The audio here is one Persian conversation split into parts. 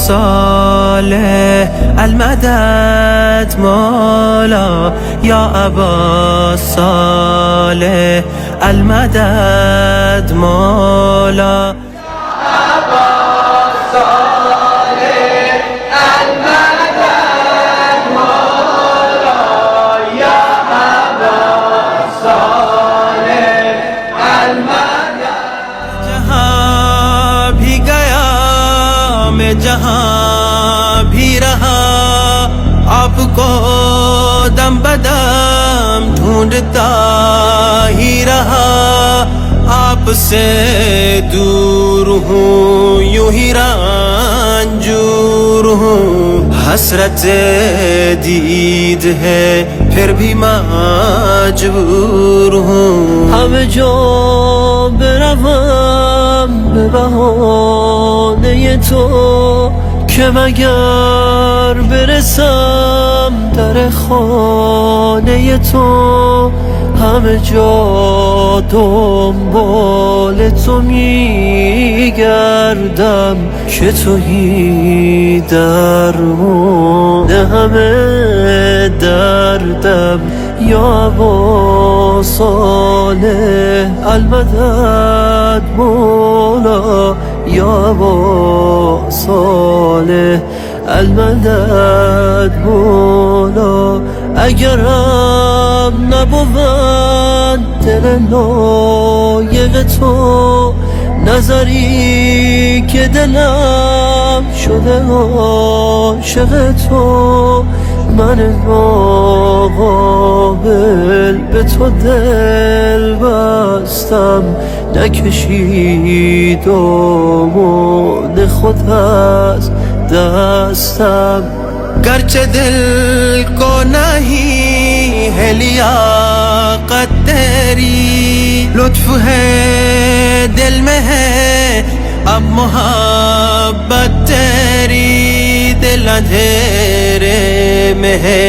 صالح المدد مولا يا أبا صالح المدد مولا जहाँ भी रहा आपको दम बदम ढूंढता ही रहा आपसे दूर हूँ यूं ही रंजूर हूँ हसरत दीद है फिर भी मजबूर हूँ हम जो بروم به بهانه تو که مگر برسم در خانه تو همه جا دنبال تو میگردم که تویی درمان همه دردم یا ابا صالح المدد مولا یا ابا صالح المدد مولا اگرم نبود دل لایق تو نظری که دلم شده عاشق تو من ناقابل به تو دل بستم نکشید دامان خود از دستم گرچه دل کو نہیں ہے لیاقت تیری لطف ہے دل میں ہے اب محبت تیری دل اندھیرے میں ہے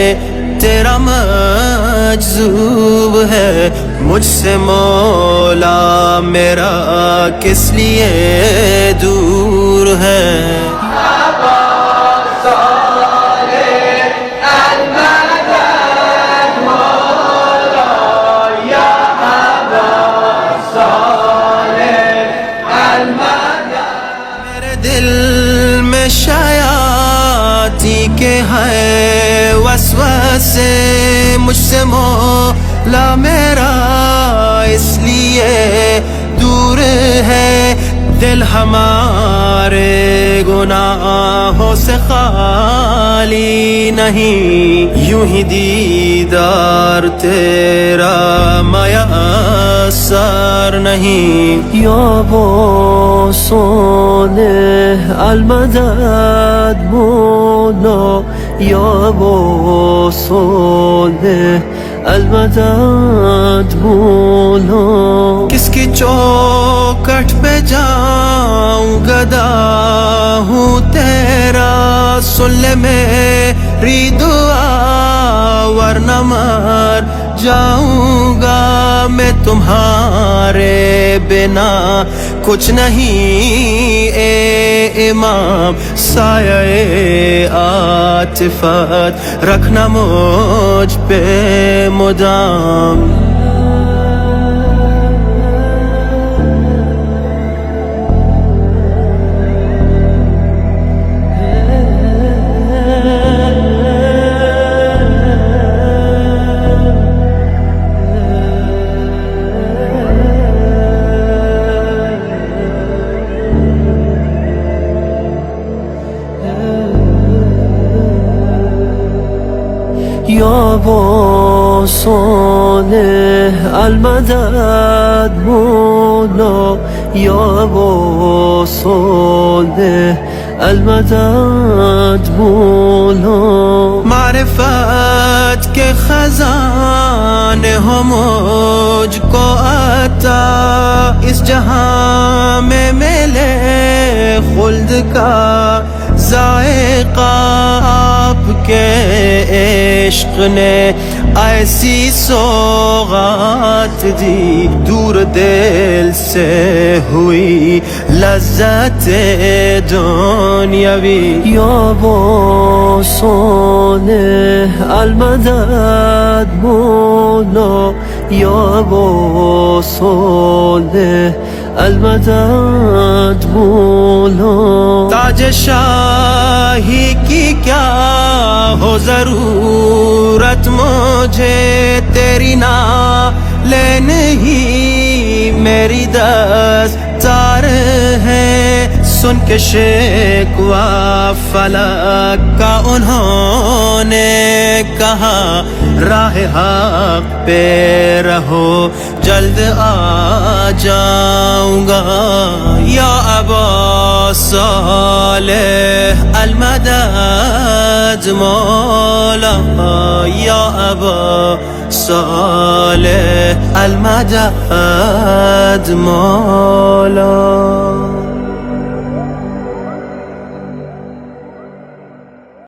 تیرا مجذوب ہے مجھ سے مولا میرا کس لیے دور ہے दिल में शयाती के है वसवसे मुझसे मौला मेरा इसलिए दूर है दिल हमारे गुनाहों से खाली नहीं यूं ही दीदार तेरा मयस्सर नहीं या अबा صالح المدد مولا یا ابا صالح المدد مولا کس کی چوکٹ پہ جاؤں گدا ہوں تیرا سن لے میری دعا ورنہ مر جاؤں گا میں تمہارے بنا کچھ نہیں اے امام سایہ عاطفت رکھنا مجھ پہ مدام یا ابا صالح المدد مولا یا ابا صالح المدد مولا معرفت کے خزانے ہو مجھ کو عطا اس جہاں میں ملے خلد کا ذائقہ آپ کے عشق نے ایسی سوغات دی دور دل سے ہوئی لذت دنیاوی. یا با صالح المدد مولا، یا با صالح المدد مولا. تاج شاہی کی کیا ہو ضرورت مجھے، تیری نالین ہی میری دستار ہے. سن کے شکوہ فلک کا انہوں نے کہا، راہ حق پہ رہو جلد آ جاؤں گا. یا ابا صالح المدد مولا، یا ابا صالح المدد مولا.